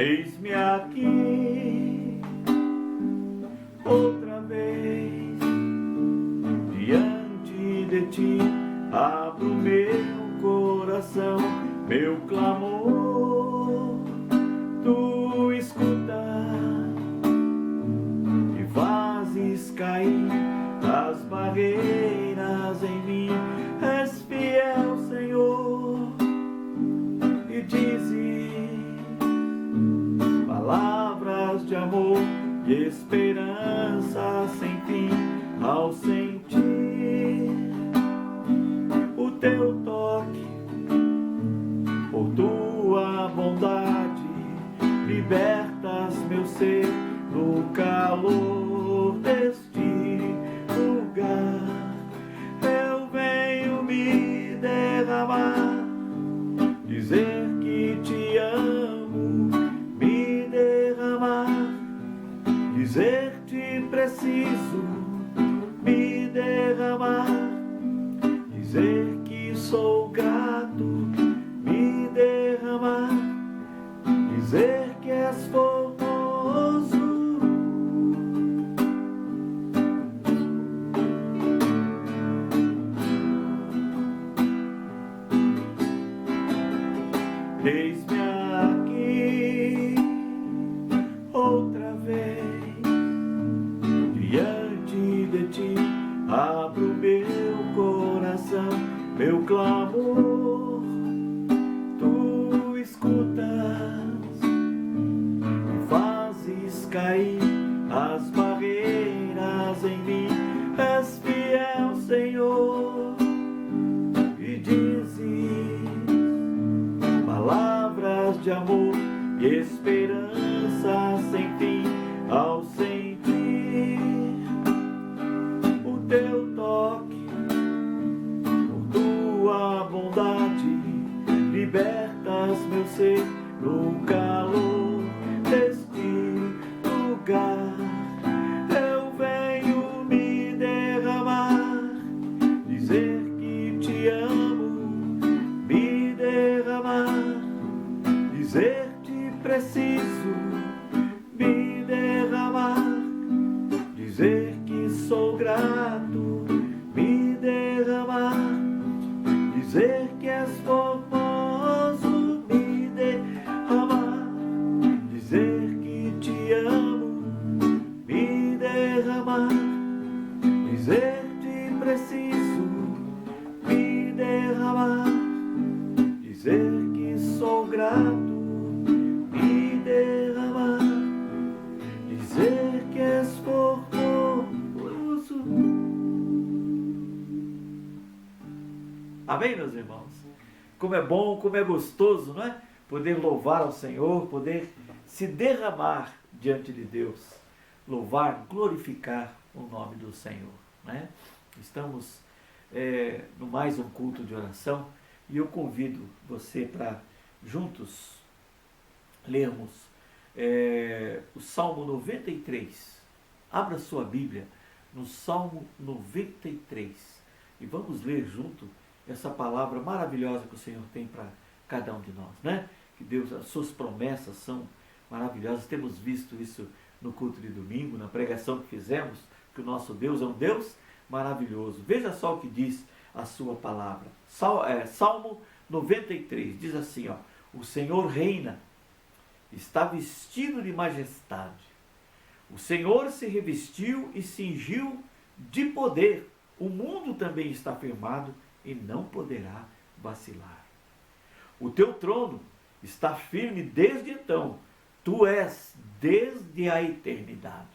Eis-me aqui, outra vez, diante de ti, abro meu coração, meu clamor, tu escutas e fazes cair as barreiras em mim. És fiel, Senhor, e dizes palavras de amor e esperança sem fim. Ao sentir o teu toque, por tua bondade, libertas meu ser no calor deste lugar. Eu venho me derramar, dizer que te amo, me derramar, dizer te preciso, me derramar, dizer que sou grato, me derramar, dizer que és formoso. Eis-me aqui, outra vez, diante de ti, abro meu coração, meu clamor, tu escutas e fazes cair as barreiras em mim. És fiel, Senhor, e dizes palavras de amor e esperança sem fim. Ao sentir o teu toque, por tua bondade, libertas meu ser no calor deste lugar. Eu venho me derramar, dizer que te amo, me derramar, dizer te preciso, me derramar, dizer que sou grato, me derramar, dizer que és formoso, me derramar, dizer que te amo, me derramar, dizer te preciso, me derramar, dizer que sou grato, me derramar, dizer que és formoso. Amém, meus irmãos? Como é bom, como é gostoso, não é? Poder louvar ao Senhor, poder se derramar diante de Deus, louvar, glorificar o nome do Senhor, né? Estamos no mais um culto de oração e eu convido você para juntos lermos o Salmo 93. Abra sua Bíblia no Salmo 93 e vamos ler junto essa palavra maravilhosa que o Senhor tem para cada um de nós, né? Que Deus, as suas promessas são maravilhosas. Temos visto isso no culto de domingo, na pregação que fizemos, que o nosso Deus é um Deus maravilhoso. Veja só o que diz a sua palavra. Salmo 93 diz assim, ó: o Senhor reina, está vestido de majestade. O Senhor se revestiu e cingiu de poder. O mundo também está firmado e não poderá vacilar. O teu trono está firme desde então. Tu és desde a eternidade.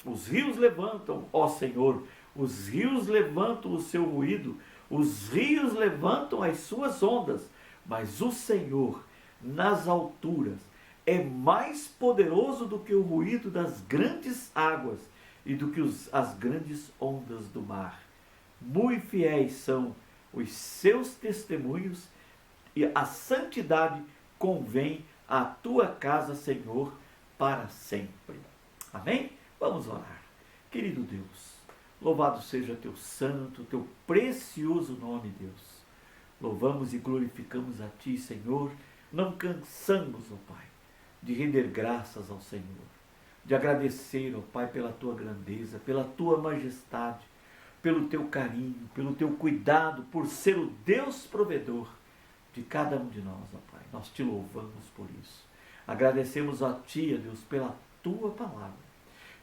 Os rios levantam, ó Senhor, os rios levantam o seu ruído, os rios levantam as suas ondas, mas o Senhor, nas alturas, é mais poderoso do que o ruído das grandes águas e do que as grandes ondas do mar. Muito fiéis são os seus testemunhos e a santidade convém à tua casa, Senhor, para sempre. Amém? Vamos orar. Querido Deus, louvado seja teu santo, teu precioso nome, Deus. Louvamos e glorificamos a ti, Senhor. Não cansamos, ó Pai, de render graças ao Senhor, de agradecer, ó Pai, pela tua grandeza, pela tua majestade, pelo teu carinho, pelo teu cuidado, por ser o Deus provedor de cada um de nós, ó Pai. Nós te louvamos por isso. Agradecemos a Ti, ó Deus, pela tua palavra.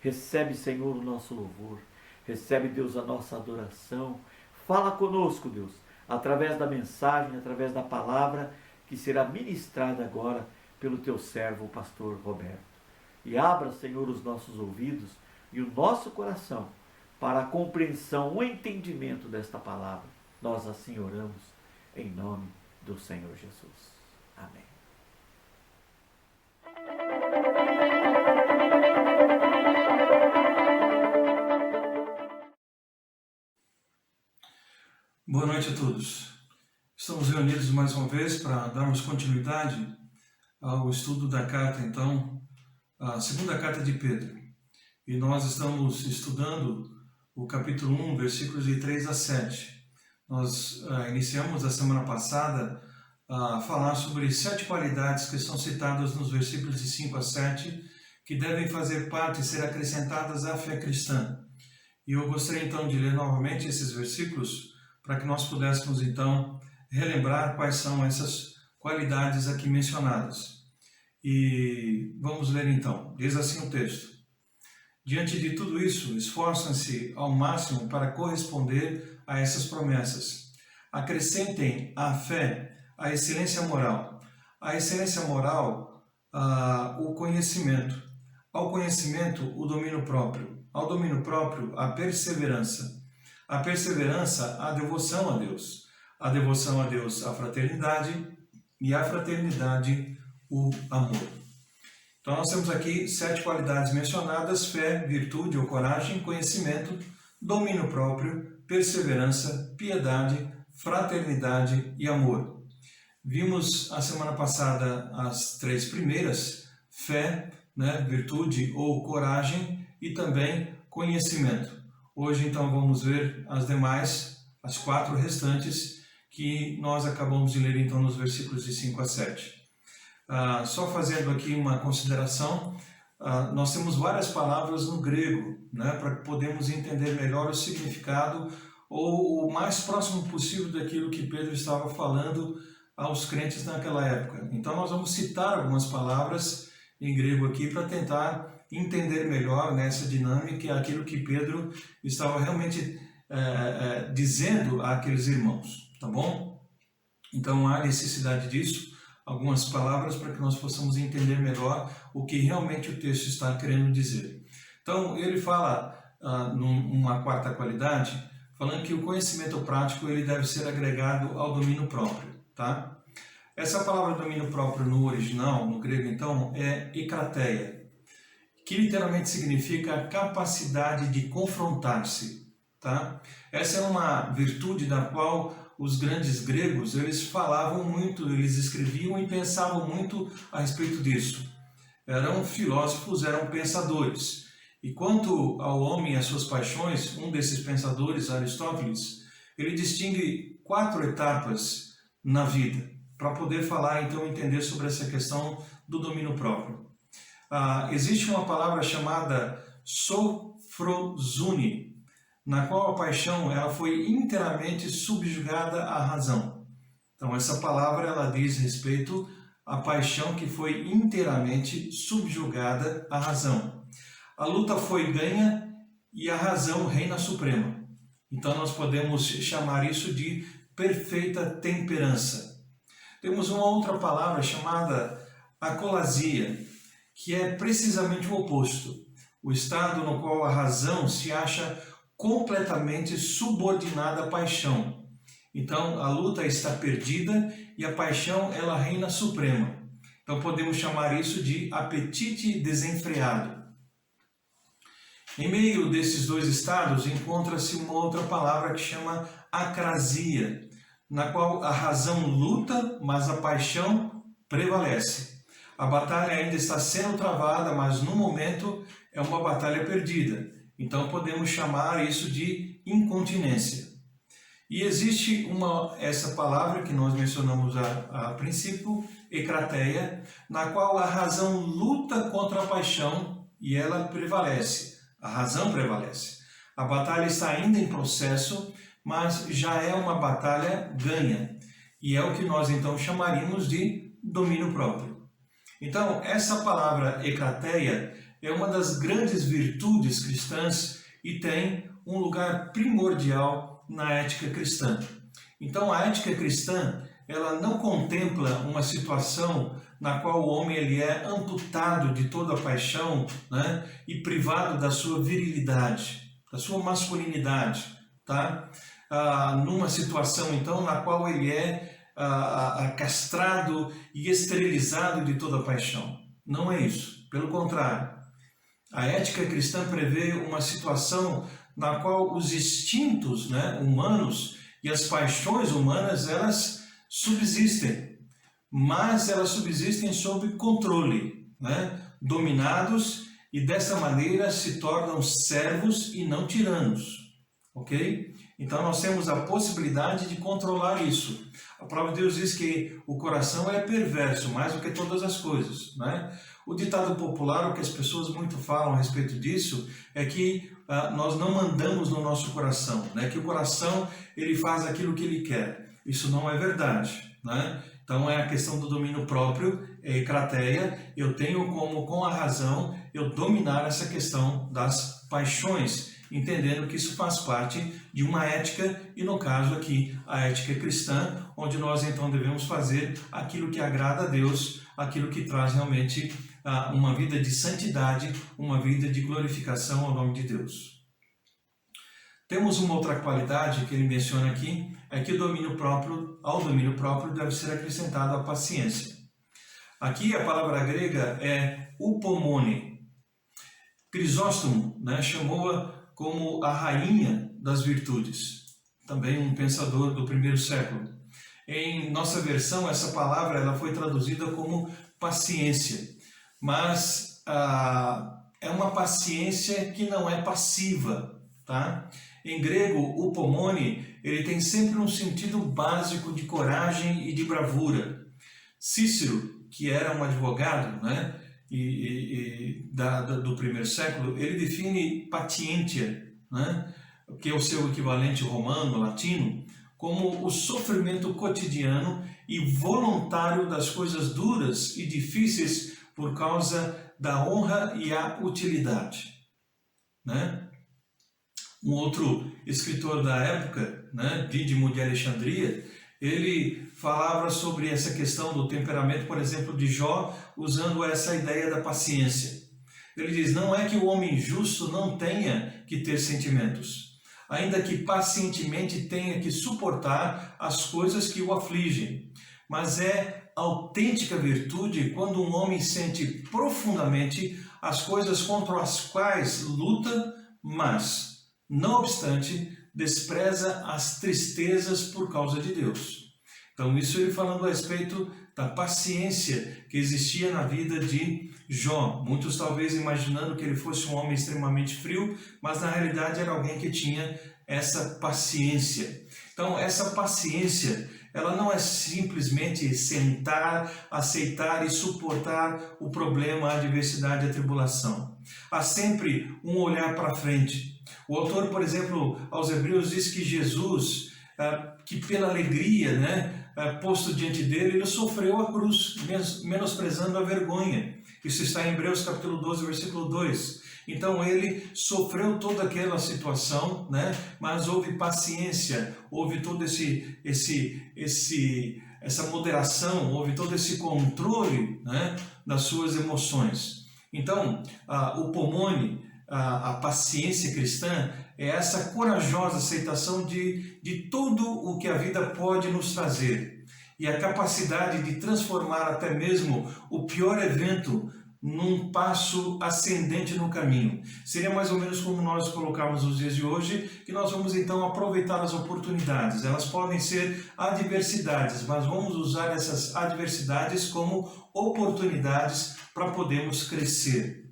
Recebe, Senhor, o nosso louvor. Recebe, Deus, a nossa adoração. Fala conosco, Deus, através da mensagem, através da palavra que será ministrada agora pelo teu servo, o pastor Roberto. E abra, Senhor, os nossos ouvidos e o nosso coração para a compreensão, o entendimento desta palavra. Nós assim oramos em nome do Senhor Jesus. Amém. Boa noite a todos. Estamos reunidos mais uma vez para darmos continuidade ao estudo da carta, então, a segunda carta de Pedro. E nós estamos estudando o capítulo 1, versículos de 3 a 7. Nós iniciamos a semana passada a falar sobre 7 qualidades que são citadas nos versículos de 5 a 7, que devem fazer parte e ser acrescentadas à fé cristã. E eu gostaria então de ler novamente esses versículos para que nós pudéssemos então relembrar quais são essas qualidades aqui mencionadas. E vamos ler então. Diz assim o texto: diante de tudo isso, esforçam-se ao máximo para corresponder a essas promessas. Acrescentem à fé a excelência moral. A excelência moral, o conhecimento. Ao conhecimento, o domínio próprio. Ao domínio próprio, a perseverança. A perseverança, a devoção a Deus. A devoção a Deus, a fraternidade. E a fraternidade, o amor. Então nós temos aqui 7 qualidades mencionadas: fé, virtude ou coragem, conhecimento, domínio próprio, perseverança, piedade, fraternidade e amor. Vimos a semana passada as 3 primeiras: fé, virtude ou coragem, e também conhecimento. Hoje então vamos ver as demais, as 4 restantes, que nós acabamos de ler então nos versículos de 5 a 7. Só fazendo aqui uma consideração, nós temos várias palavras no grego, para que podemos entender melhor o significado ou o mais próximo possível daquilo que Pedro estava falando aos crentes naquela época. Então nós vamos citar algumas palavras em grego aqui para tentar entender melhor nessa dinâmica aquilo que Pedro estava realmente dizendo àqueles irmãos, tá bom? Então há necessidade disso, algumas palavras para que nós possamos entender melhor o que realmente o texto está querendo dizer. Então ele fala numa 4ª qualidade, falando que o conhecimento prático ele deve ser agregado ao domínio próprio, tá? Essa palavra domínio próprio no original, no grego então, é ekrateia, que literalmente significa capacidade de confrontar-se, tá? Essa é uma virtude da qual os grandes gregos, eles falavam muito, eles escreviam e pensavam muito a respeito disso. Eram filósofos, eram pensadores. E quanto ao homem e às suas paixões, um desses pensadores, Aristóteles, ele distingue 4 etapas na vida, para poder falar, então, entender sobre essa questão do domínio próprio. Existe uma palavra chamada sophrosune, na qual a paixão ela foi inteiramente subjugada à razão. Então essa palavra ela diz respeito à paixão que foi inteiramente subjugada à razão. A luta foi ganha e a razão reina suprema. Então nós podemos chamar isso de perfeita temperança. Temos uma outra palavra chamada acolasia, que é precisamente o oposto. O estado no qual a razão se acha completamente subordinada à paixão. Então a luta está perdida e a paixão ela reina suprema. Então podemos chamar isso de apetite desenfreado. Em meio desses 2 estados encontra-se uma outra palavra que chama acrasia, na qual a razão luta, mas a paixão prevalece. A batalha ainda está sendo travada, mas no momento é uma batalha perdida. Então podemos chamar isso de incontinência. E existe essa palavra que nós mencionamos a princípio, ekrateia, na qual a razão luta contra a paixão e ela prevalece. A razão prevalece. A batalha está ainda em processo, mas já é uma batalha ganha. E é o que nós então chamaríamos de domínio próprio. Então, essa palavra ekrateia é uma das grandes virtudes cristãs e tem um lugar primordial na ética cristã. Então, a ética cristã, ela não contempla uma situação na qual o homem ele é amputado de toda a paixão, né, e privado da sua virilidade, da sua masculinidade, tá? Numa situação, então, na qual ele é castrado e esterilizado de toda a paixão. Não é isso. Pelo contrário, a ética cristã prevê uma situação na qual os instintos, né, humanos e as paixões humanas, elas subsistem, mas elas subsistem sob controle, né, dominados, e dessa maneira se tornam servos e não tiranos, ok? Então nós temos a possibilidade de controlar isso. A palavra de Deus diz que o coração é perverso, mais do que todas as coisas, né? O ditado popular, o que as pessoas muito falam a respeito disso, é que nós não mandamos no nosso coração, né? Que o coração ele faz aquilo que ele quer. Isso não é verdade, né? Então é a questão do domínio próprio, é ekrateia. Eu tenho como, com a razão, eu dominar essa questão das paixões, entendendo que isso faz parte de uma ética, e no caso aqui a ética cristã, onde nós então devemos fazer aquilo que agrada a Deus, aquilo que traz realmente uma vida de santidade, uma vida de glorificação ao nome de Deus. Temos uma outra qualidade que ele menciona aqui, é que ao domínio próprio deve ser acrescentada a paciência. Aqui a palavra grega é upomone. Crisóstomo, né, chamou-a como a rainha das virtudes, também um pensador do primeiro século. Em nossa versão, essa palavra ela foi traduzida como paciência, mas é uma paciência que não é passiva, tá? Em grego, o upomone, ele tem sempre um sentido básico de coragem e de bravura. Cícero, que era um advogado, né, do primeiro século, ele define patientia, né, que é o seu equivalente romano, latino, como o sofrimento cotidiano e voluntário das coisas duras e difíceis por causa da honra e a utilidade, né? Um outro escritor da época, né, Dídimo de Alexandria, ele falava sobre essa questão do temperamento, por exemplo, de Jó, usando essa ideia da paciência. Ele diz, não é que o homem justo não tenha que ter sentimentos, ainda que pacientemente tenha que suportar as coisas que o afligem, mas é autêntica virtude quando um homem sente profundamente as coisas contra as quais luta, mas, não obstante, despreza as tristezas por causa de Deus. Então, isso ele falando a respeito da paciência que existia na vida de Jó. Muitos talvez imaginando que ele fosse um homem extremamente frio, mas na realidade era alguém que tinha essa paciência. Então, essa paciência, ela não é simplesmente sentar, aceitar e suportar o problema, a adversidade, a tribulação. Há sempre um olhar para frente. O autor, por exemplo, aos Hebreus diz que Jesus, que pela alegria, né, posto diante dele, ele sofreu a cruz, menosprezando a vergonha. Isso está em Hebreus capítulo 12, versículo 2. Então ele sofreu toda aquela situação, né, mas houve paciência, houve todo essa moderação, houve todo esse controle, né, das suas emoções. Então, o upomone, a paciência cristã, é essa corajosa aceitação de tudo o que a vida pode nos trazer e a capacidade de transformar até mesmo o pior evento num passo ascendente no caminho. Seria mais ou menos como nós colocamos os dias de hoje, que nós vamos então aproveitar as oportunidades. Elas podem ser adversidades, mas vamos usar essas adversidades como oportunidades para podermos crescer.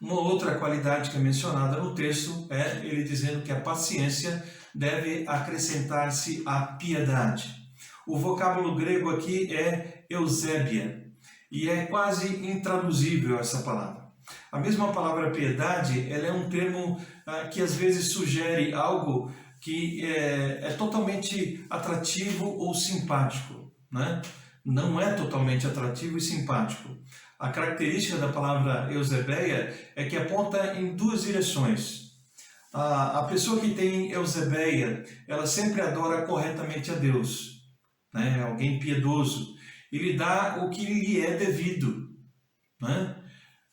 Uma outra qualidade que é mencionada no texto é ele dizendo que a paciência deve acrescentar-se à piedade. O vocábulo grego aqui é Eusébia, e é quase intraduzível essa palavra. A mesma palavra piedade, ela é um termo que às vezes sugere algo que é totalmente atrativo ou simpático, né? Não é totalmente atrativo e simpático. A característica da palavra Eusebeia é que aponta em duas direções. A pessoa que tem Eusebeia, ela sempre adora corretamente a Deus, né? Alguém piedoso. Ele dá o que lhe é devido, né?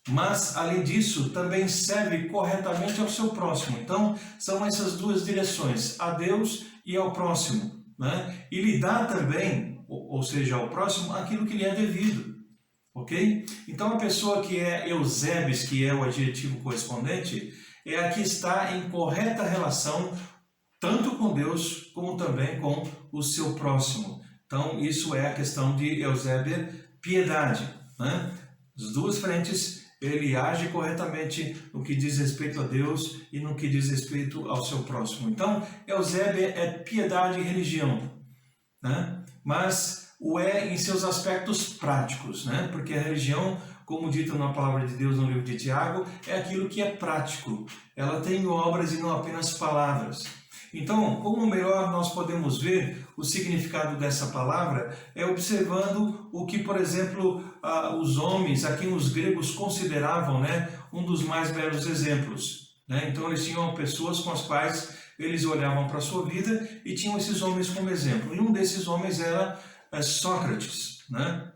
Mas, além disso, também serve corretamente ao seu próximo. Então, são essas duas direções, a Deus e ao próximo, né? E lhe dá também, ou seja, ao próximo, aquilo que lhe é devido, ok? Então, a pessoa que é Eusebes, que é o adjetivo correspondente, é a que está em correta relação, tanto com Deus, como também com o seu próximo. Então, isso é a questão de Eusébia, piedade, né? As duas frentes, ele age corretamente no que diz respeito a Deus e no que diz respeito ao seu próximo. Então, Eusébia é piedade e religião, né? Mas o é em seus aspectos práticos, né? Porque a religião, como dito na palavra de Deus no livro de Tiago, é aquilo que é prático. Ela tem obras e não apenas palavras. Então, como melhor nós podemos ver o significado dessa palavra é observando o que, por exemplo, os homens, a quem os gregos consideravam, né, um dos mais belos exemplos, né? Então, eles tinham pessoas com as quais eles olhavam para a sua vida e tinham esses homens como exemplo. E um desses homens era Sócrates, né?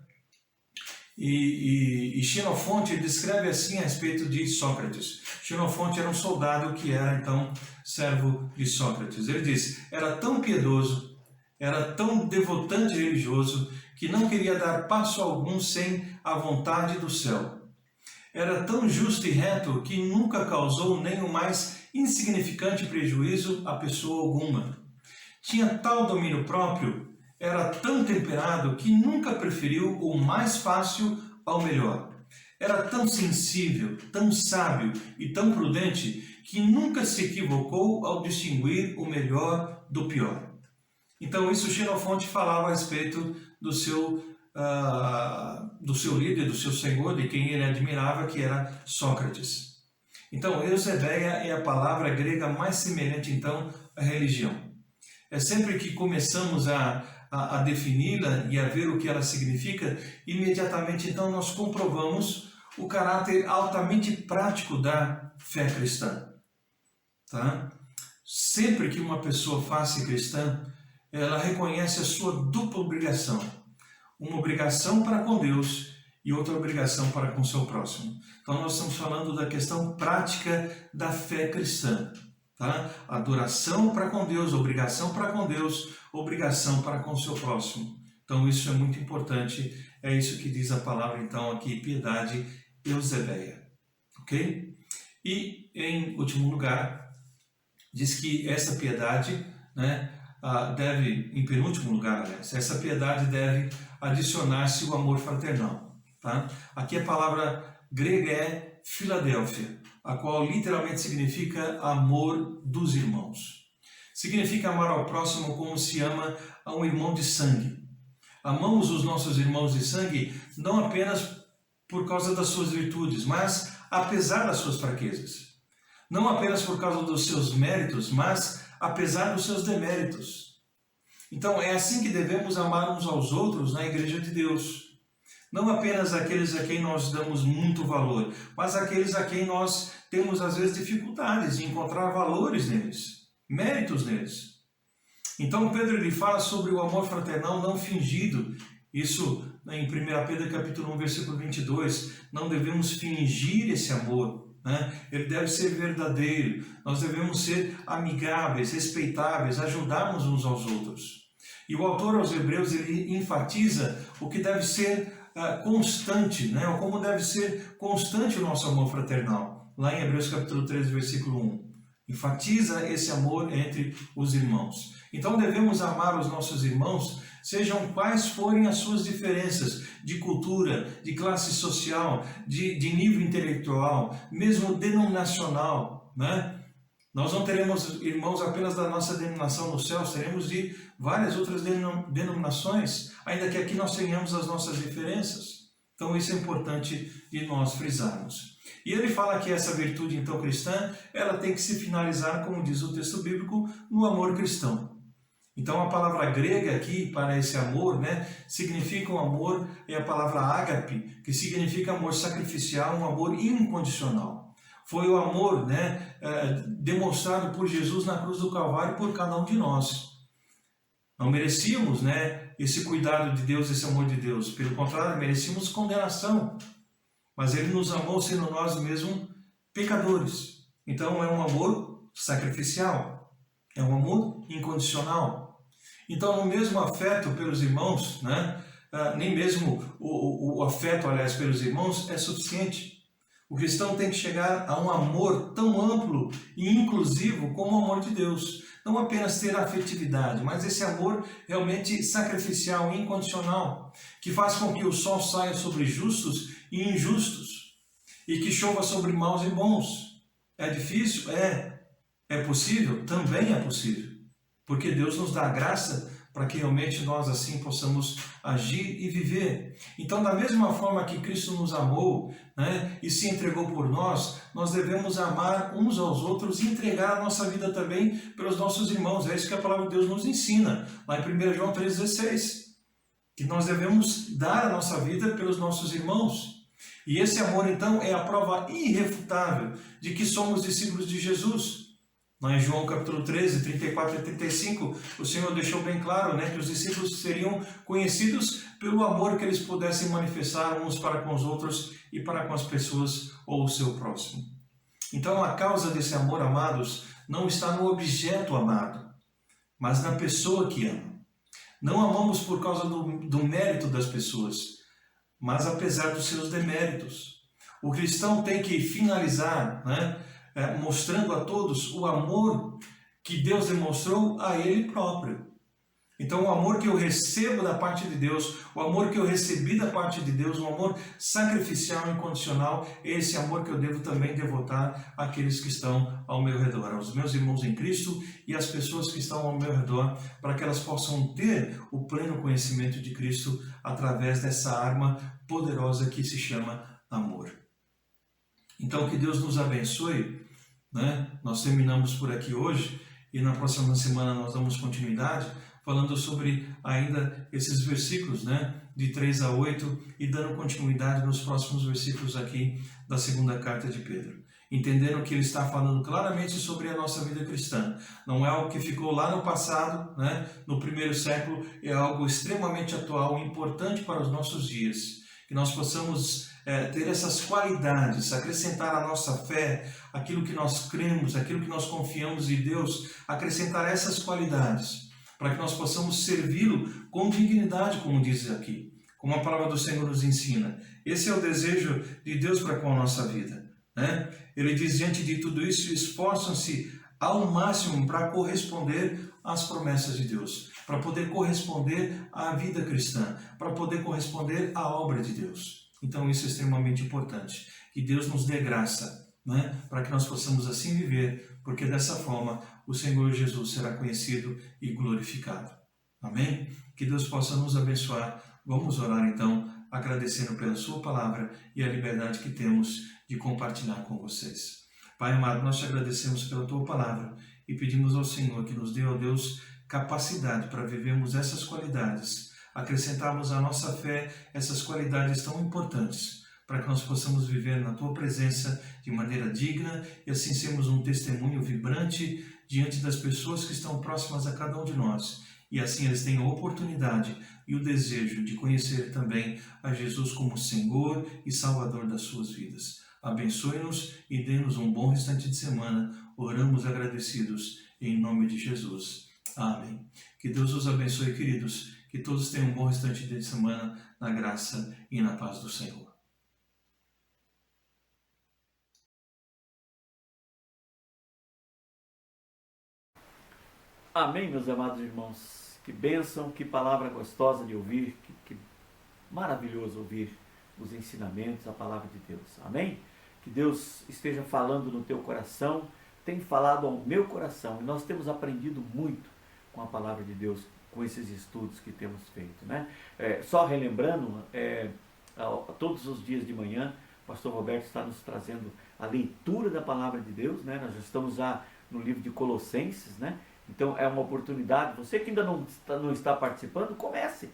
E Xenofonte descreve assim a respeito de Sócrates. Xenofonte era um soldado que era então servo de Sócrates. Ele diz: era tão piedoso, era tão devotante e religioso, que não queria dar passo algum sem a vontade do céu. Era tão justo e reto que nunca causou nem o mais insignificante prejuízo a pessoa alguma. Tinha tal domínio próprio, era tão temperado que nunca preferiu o mais fácil ao melhor. Era tão sensível, tão sábio e tão prudente que nunca se equivocou ao distinguir o melhor do pior. Então, isso Xenofonte falava a respeito do seu líder, do seu senhor, de quem ele admirava, que era Sócrates. Então, Eusebeia é a palavra grega mais semelhante, então, à religião. É sempre que começamos a defini-la e a ver o que ela significa, imediatamente então nós comprovamos o caráter altamente prático da fé cristã. Tá? Sempre que uma pessoa faz-se cristã, ela reconhece a sua dupla obrigação. Uma obrigação para com Deus e outra obrigação para com o seu próximo. Então nós estamos falando da questão prática da fé cristã. Tá? Adoração para com Deus, obrigação para com Deus, obrigação para com o seu próximo. Então isso é muito importante, é isso que diz a palavra então aqui, piedade Eusebeia. Ok? E em último lugar, diz que essa piedade, né, deve, em penúltimo lugar, aliás, essa piedade deve adicionar-se o amor fraternal. Tá? Aqui a palavra grega é Filadélfia, a qual literalmente significa amor dos irmãos. Significa amar ao próximo como se ama a um irmão de sangue. Amamos os nossos irmãos de sangue não apenas por causa das suas virtudes, mas apesar das suas fraquezas. Não apenas por causa dos seus méritos, mas apesar dos seus deméritos. Então é assim que devemos amar uns aos outros na Igreja de Deus. Não apenas aqueles a quem nós damos muito valor, mas aqueles a quem nós temos às vezes dificuldades de encontrar valores neles, méritos neles. Então Pedro ele fala sobre o amor fraternal não fingido. Isso em 1 Pedro capítulo 1, versículo 22. Não devemos fingir esse amor, né? Ele deve ser verdadeiro. Nós devemos ser amigáveis, respeitáveis, ajudarmos uns aos outros. E o autor aos Hebreus ele enfatiza o que deve ser constante, né? Ou como deve ser constante o nosso amor fraternal. Lá em Hebreus capítulo 3, versículo 1. Enfatiza esse amor entre os irmãos. Então devemos amar os nossos irmãos, sejam quais forem as suas diferenças de cultura, de classe social, de nível intelectual, mesmo denominacional, né? Nós não teremos irmãos apenas da nossa denominação no céu, teremos de várias outras denominações, ainda que aqui nós tenhamos as nossas diferenças. Então isso é importante de nós frisarmos. E ele fala que essa virtude então cristã, ela tem que se finalizar, como diz o texto bíblico, no amor cristão. Então a palavra grega aqui para esse amor, significa um amor, é a palavra ágape, que significa amor sacrificial, um amor incondicional. Foi o amor demonstrado por Jesus na cruz do Calvário por cada um de nós. Não merecíamos esse cuidado de Deus, esse amor de Deus. Pelo contrário, merecíamos condenação. Mas Ele nos amou sendo nós mesmos pecadores. Então é um amor sacrificial. É um amor incondicional. Então no mesmo afeto pelos irmãos, nem mesmo o afeto, aliás, pelos irmãos é suficiente. O cristão tem que chegar a um amor tão amplo e inclusivo como o amor de Deus. Não apenas ter afetividade, mas esse amor realmente sacrificial, incondicional, que faz com que o sol saia sobre justos e injustos, e que chova sobre maus e bons. É difícil? É. É possível? Também é possível. Porque Deus nos dá graça para que realmente nós assim possamos agir e viver. Então, da mesma forma que Cristo nos amou, e se entregou por nós, nós devemos amar uns aos outros e entregar a nossa vida também pelos nossos irmãos. É isso que a palavra de Deus nos ensina, lá em 1 João 3,16, que nós devemos dar a nossa vida pelos nossos irmãos. E esse amor, então, é a prova irrefutável de que somos discípulos de Jesus. Lá em João capítulo 13, 34 e 35, o Senhor deixou bem claro que os discípulos seriam conhecidos pelo amor que eles pudessem manifestar uns para com os outros e para com as pessoas ou o seu próximo. Então a causa desse amor, amados, não está no objeto amado, mas na pessoa que ama. Não amamos por causa do mérito das pessoas, mas apesar dos seus deméritos. O cristão tem que finalizar, mostrando a todos o amor que Deus demonstrou a Ele próprio. Então o amor que eu recebo da parte de Deus, o amor que eu recebi da parte de Deus, um amor sacrificial e incondicional, é esse amor que eu devo também devotar àqueles que estão ao meu redor, aos meus irmãos em Cristo e às pessoas que estão ao meu redor, para que elas possam ter o pleno conhecimento de Cristo através dessa arma poderosa que se chama amor. Então que Deus nos abençoe. Nós terminamos por aqui hoje e na próxima semana nós damos continuidade falando sobre ainda esses versículos de 3 a 8 e dando continuidade nos próximos versículos aqui da segunda carta de Pedro. Entendendo que ele está falando claramente sobre a nossa vida cristã. Não é algo que ficou lá no passado, no primeiro século, é algo extremamente atual e importante para os nossos dias. Que nós possamos ter essas qualidades, acrescentar à nossa fé, aquilo que nós cremos, aquilo que nós confiamos em Deus, acrescentar essas qualidades, para que nós possamos servi-lo com dignidade, como diz aqui, como a palavra do Senhor nos ensina. Esse é o desejo de Deus para com a nossa vida. Ele diz, diante de tudo isso, esforçam-se ao máximo para corresponder às promessas de Deus, para poder corresponder à vida cristã, para poder corresponder à obra de Deus. Então isso é extremamente importante. Que Deus nos dê graça, para que nós possamos assim viver, porque dessa forma o Senhor Jesus será conhecido e glorificado. Amém? Que Deus possa nos abençoar. Vamos orar então, agradecendo pela sua palavra e a liberdade que temos de compartilhar com vocês. Pai amado, nós te agradecemos pela tua palavra e pedimos ao Senhor que nos dê, ó Deus, capacidade para vivermos essas qualidades, acrescentarmos à nossa fé essas qualidades tão importantes, para que nós possamos viver na tua presença de maneira digna e assim sermos um testemunho vibrante diante das pessoas que estão próximas a cada um de nós. E assim eles tenham a oportunidade e o desejo de conhecer também a Jesus como Senhor e Salvador das suas vidas. Abençoe-nos e dê-nos um bom restante de semana. Oramos agradecidos em nome de Jesus. Amém. Que Deus os abençoe, queridos. Que todos tenham um bom restante de semana na graça e na paz do Senhor. Amém, meus amados irmãos. Que bênção, que palavra gostosa de ouvir, que maravilhoso ouvir os ensinamentos, a palavra de Deus. Amém? Que Deus esteja falando no teu coração. tem falado ao meu coração, e nós temos aprendido muito com a palavra de Deus, com esses estudos que temos feito, né? Só relembrando, todos os dias de manhã, o pastor Roberto está nos trazendo a leitura da palavra de Deus, né? Nós já estamos já no livro de Colossenses, né? Então é uma oportunidade, você que ainda não está participando, comece,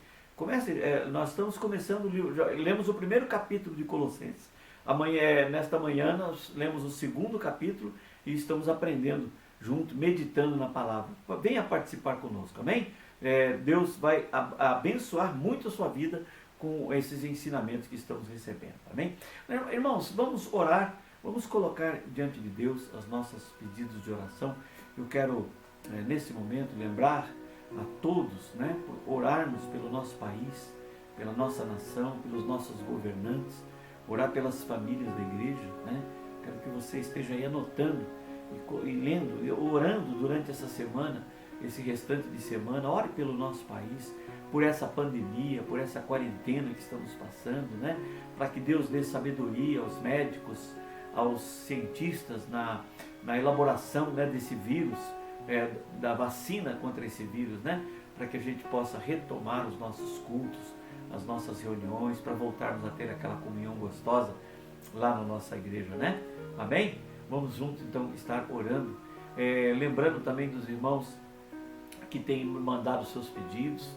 nós estamos começando o livro, já lemos o primeiro capítulo de Colossenses, nesta manhã nós lemos o segundo capítulo e estamos aprendendo junto, meditando na palavra. Venha participar conosco, amém? Deus vai abençoar muito a sua vida com esses ensinamentos que estamos recebendo, amém? Irmãos, vamos orar, vamos colocar diante de Deus os nossos pedidos de oração. Eu quero, nesse momento, lembrar a todos, né, por orarmos pelo nosso país, pela nossa nação, pelos nossos governantes, orar pelas famílias da igreja, né? Quero que você esteja aí anotando e lendo, e orando durante essa semana, esse restante de semana. Ore pelo nosso país, por essa pandemia, por essa quarentena que estamos passando, né? Para que Deus dê sabedoria aos médicos, aos cientistas na elaboração, né, desse vírus, da vacina contra esse vírus, né? Para que a gente possa retomar os nossos cultos, as nossas reuniões, para voltarmos a ter aquela comunhão gostosa lá na nossa igreja, né? Amém? Vamos juntos então estar orando, lembrando também dos irmãos que têm mandado seus pedidos,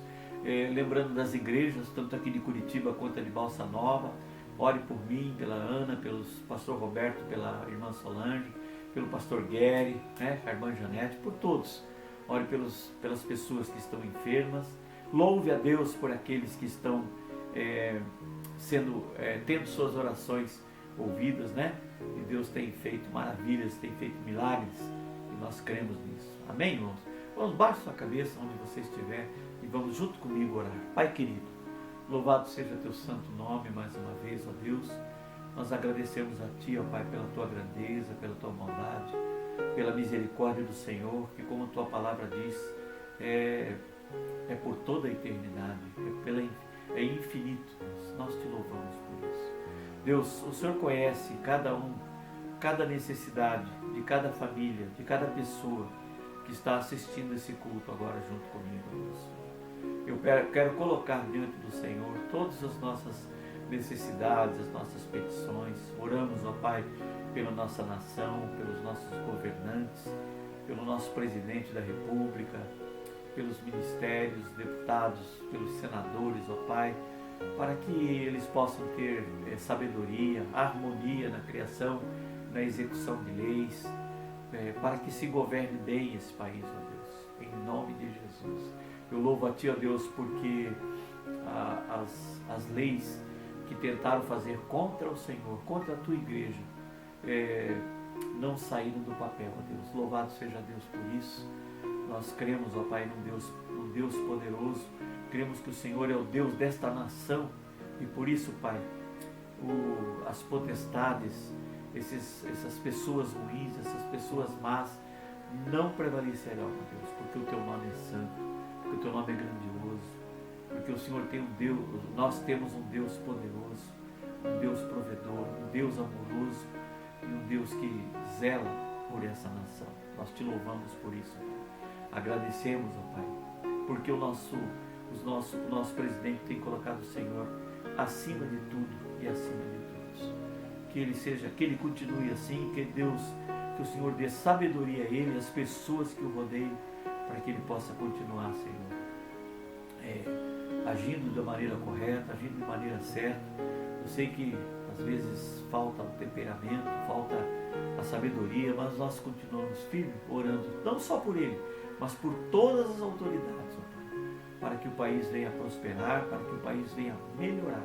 lembrando das igrejas, tanto aqui de Curitiba quanto de Balsa Nova. Ore por mim, pela Ana, pelo pastor Roberto, pela irmã Solange, pelo pastor Guerre, né, a irmã Janete, por todos. Ore pelas pessoas que estão enfermas. Louve a Deus por aqueles que estão tendo suas orações ouvidas, né? E Deus tem feito maravilhas, tem feito milagres, e nós cremos nisso. Amém, irmãos? Vamos, baixe sua cabeça onde você estiver e vamos junto comigo orar. Pai querido, louvado seja teu santo nome mais uma vez, ó Deus. Nós agradecemos a Ti, ó Pai, pela Tua grandeza, pela Tua bondade, pela misericórdia do Senhor, que como a Tua palavra diz, é por toda a eternidade, é infinito. Nós Te louvamos por isso. Deus, o Senhor conhece cada necessidade de cada família, de cada pessoa que está assistindo esse culto agora junto comigo, Deus. Eu quero colocar diante do Senhor todas as nossas necessidades, as nossas petições. Oramos, ó Pai, pela nossa nação, pelos nossos governantes, pelo nosso presidente da República, pelos ministérios, deputados, pelos senadores, ó Pai, para que eles possam ter sabedoria, harmonia na criação, na execução de leis, para que se governe bem esse país, ó Deus, em nome de Jesus. Eu louvo a Ti, ó Deus, porque as leis que tentaram fazer contra o Senhor, contra a Tua igreja, não saíram do papel, ó Deus. Louvado seja Deus por isso. Nós cremos, ó Pai, num Deus poderoso. Cremos que o Senhor é o Deus desta nação e por isso, Pai, as potestades, essas pessoas ruins, essas pessoas más, não prevalecerão, ó Deus, porque o Teu nome é santo, porque o Teu nome é grandioso, porque o Senhor tem nós temos um Deus poderoso, um Deus provedor, um Deus amoroso e um Deus que zela por essa nação. Nós Te louvamos por isso, Pai. Agradecemos, ó Pai, porque o nosso presidente tem colocado o Senhor acima de tudo e acima de todos. Que ele continue assim, que o Senhor dê sabedoria a ele, às pessoas que o rodeiam, para que ele possa continuar, Senhor, agindo da maneira correta, agindo de maneira certa. Eu sei que às vezes falta o temperamento, falta a sabedoria, mas nós continuamos firmes, orando, não só por ele, mas por todas as autoridades, ó Pai, para que o país venha prosperar, para que o país venha melhorar.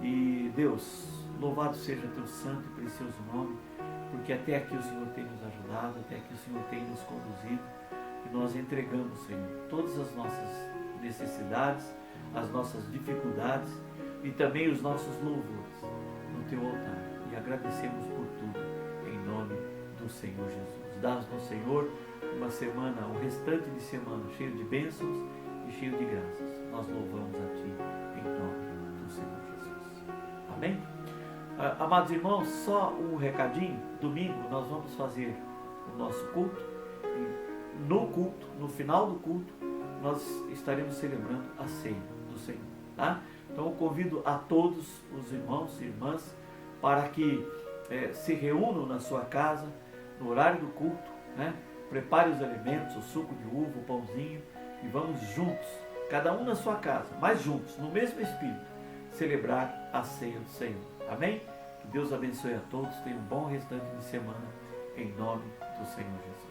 E Deus, louvado seja Teu santo e precioso nome, porque até aqui o Senhor tem nos ajudado, até aqui o Senhor tem nos conduzido, e nós entregamos, Senhor, todas as nossas necessidades, as nossas dificuldades e também os nossos louvores no Teu altar, e agradecemos por tudo, em nome do Senhor Jesus. Dá-nos, Senhor, uma semana, um restante de semana cheio de bênçãos e cheio de graças. Nós louvamos a Ti, em nome do Senhor Jesus. Amém? Amados irmãos, só um recadinho. Domingo nós vamos fazer o nosso culto. E no culto, no final do culto, nós estaremos celebrando a ceia do Senhor. Tá? Então eu convido a todos os irmãos e irmãs para que se reúnam na sua casa, no horário do culto, né? Prepare os alimentos, o suco de uva, o pãozinho, e vamos juntos, cada um na sua casa, mas juntos, no mesmo Espírito, celebrar a ceia do Senhor. Amém? Que Deus abençoe a todos, tenham um bom restante de semana, em nome do Senhor Jesus.